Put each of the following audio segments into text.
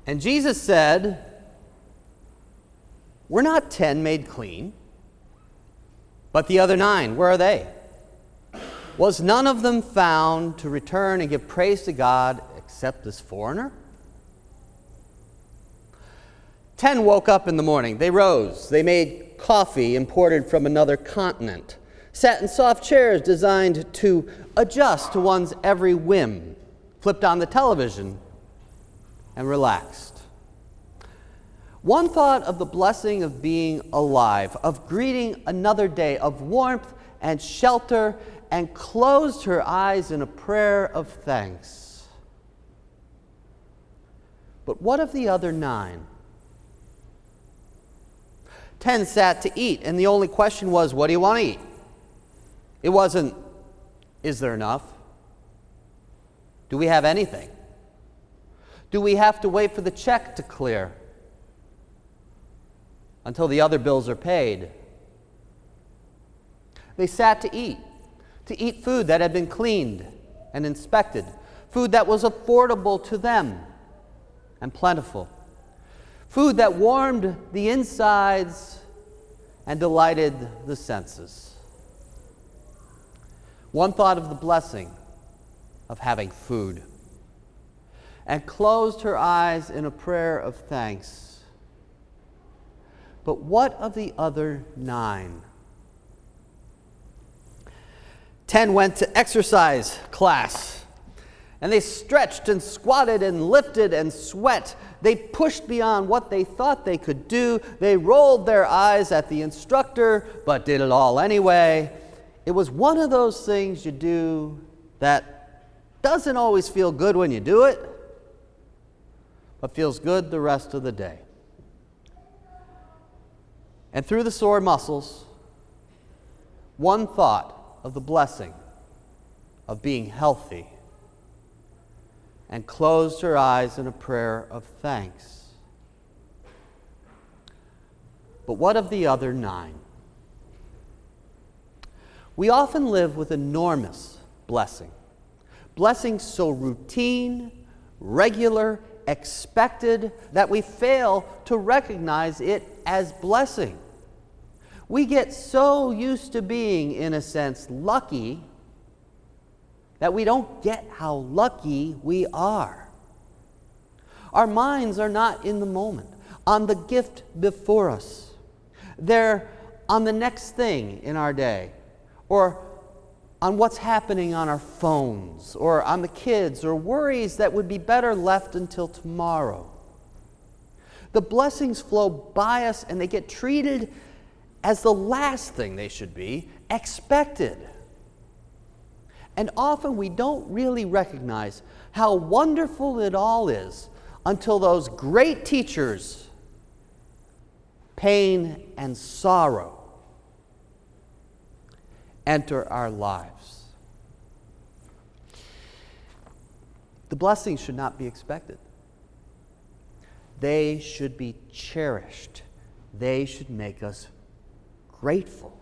And Jesus said, "Were not 10 made clean? But the other 9, where are they? Was none of them found to return and give praise to God except this foreigner?" 10 woke up in the morning. They rose. They made coffee imported from another continent, sat in soft chairs designed to adjust to one's every whim, flipped on the television, and relaxed. One thought of the blessing of being alive, of greeting another day of warmth and shelter, and closed her eyes in a prayer of thanks. But what of the other 9? 10 sat to eat, and the only question was, what do you want to eat? It wasn't, is there enough? Do we have anything? Do we have to wait for the check to clear until the other bills are paid? They sat to eat food that had been cleaned and inspected, food that was affordable to them and plentiful, food that warmed the insides and delighted the senses. One thought of the blessing of having food and closed her eyes in a prayer of thanks. But what of the other 9? 10 went to exercise class, and they stretched and squatted and lifted and sweat. They pushed beyond what they thought they could do. They rolled their eyes at the instructor, but did it all anyway. It was one of those things you do that doesn't always feel good when you do it, but feels good the rest of the day. And through the sore muscles, one thought of the blessing of being healthy and closed her eyes in a prayer of thanks. But what of the other 9? We often live with enormous blessing. Blessing so routine, regular, expected that we fail to recognize it as blessing. We get so used to being, in a sense, lucky that we don't get how lucky we are. Our minds are not in the moment, on the gift before us. They're on the next thing in our day, or on what's happening on our phones, or on the kids, or worries that would be better left until tomorrow. The blessings flow by us, and they get treated as the last thing they should be, expected. And often we don't really recognize how wonderful it all is until those great teachers, pain and sorrow, enter our lives. The blessings should not be expected. They should be cherished. They should make us grateful.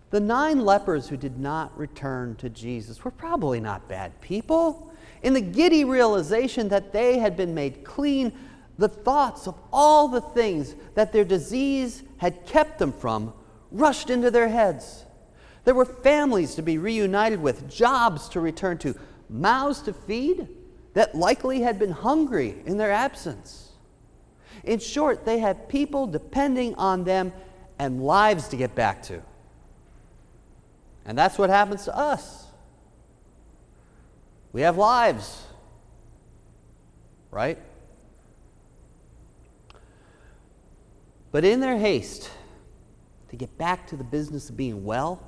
The 9 lepers who did not return to Jesus were probably not bad people. In the giddy realization that they had been made clean, the thoughts of all the things that their disease had kept them from rushed into their heads. There were families to be reunited with, jobs to return to, mouths to feed that likely had been hungry in their absence. In short, they had people depending on them and lives to get back to. And that's what happens to us. We have lives, right? But in their haste to get back to the business of being well,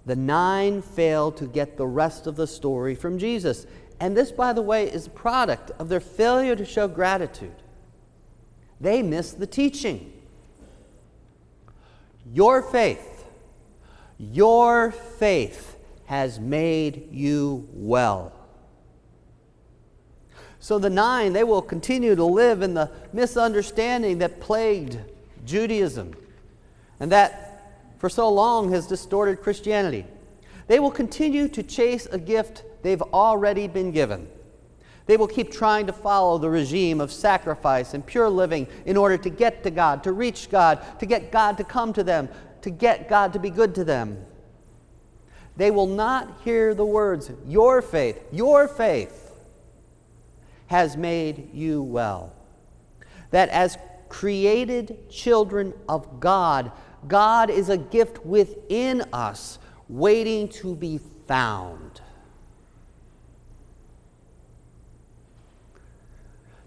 the 9 failed to get the rest of the story from Jesus. And this, by the way, is a product of their failure to show gratitude. They missed the teaching. Your faith has made you well. So the 9, they will continue to live in the misunderstanding that plagued Judaism and that for so long has distorted Christianity. They will continue to chase a gift they've already been given. They will keep trying to follow the regime of sacrifice and pure living in order to get to God, to reach God, to get God to come to them, to get God to be good to them. They will not hear the words, your faith has made you well. That as created children of God, God is a gift within us, waiting to be found.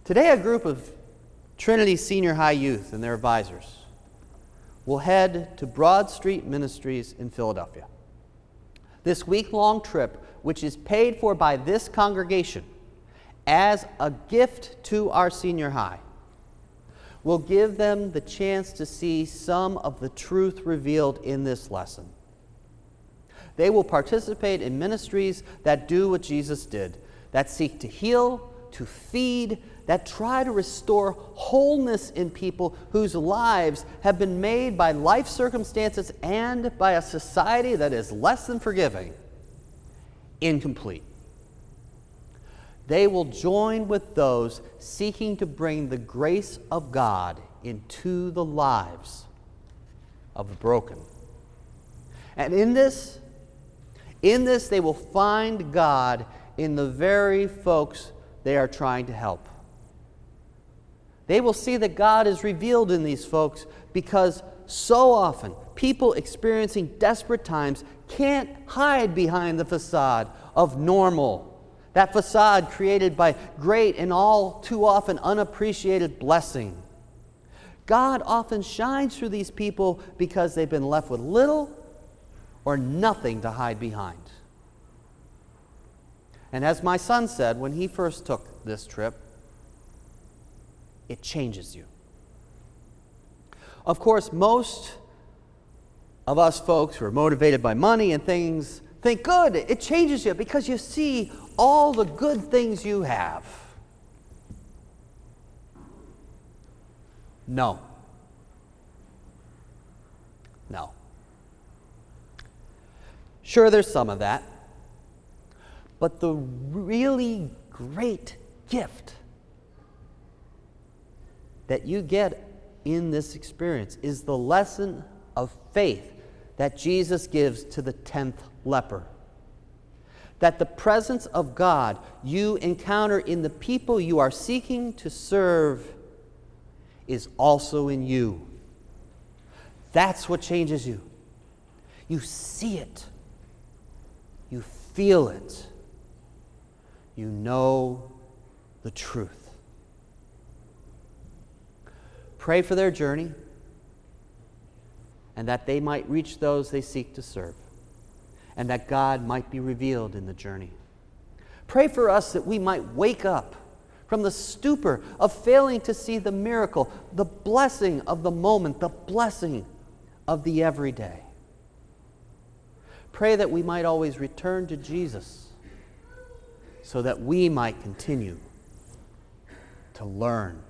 Today, a group of Trinity Senior High youth and their advisors will head to Broad Street Ministries in Philadelphia. This week-long trip, which is paid for by this congregation as a gift to our senior high, will give them the chance to see some of the truth revealed in this lesson. They will participate in ministries that do what Jesus did, that seek to heal, to feed, that try to restore wholeness in people whose lives have been made by life circumstances and by a society that is less than forgiving, incomplete. They will join with those seeking to bring the grace of God into the lives of the broken. And in this they will find God in the very folks they are trying to help. They will see that God is revealed in these folks because so often people experiencing desperate times can't hide behind the facade of normal, that facade created by great and all too often unappreciated blessing. God often shines through these people because they've been left with little or nothing to hide behind. And as my son said when he first took this trip, it changes you. Of course, most of us folks who are motivated by money and things think, good, it changes you because you see all the good things you have. No. Sure, there's some of that. But the really great gift that you get in this experience is the lesson of faith that Jesus gives to the 10th leper. That the presence of God you encounter in the people you are seeking to serve is also in you. That's what changes you. You see it. You feel it. You know the truth. Pray for their journey and that they might reach those they seek to serve, and that God might be revealed in the journey. Pray for us that we might wake up from the stupor of failing to see the miracle, the blessing of the moment, the blessing of the everyday. Pray that we might always return to Jesus so that we might continue to learn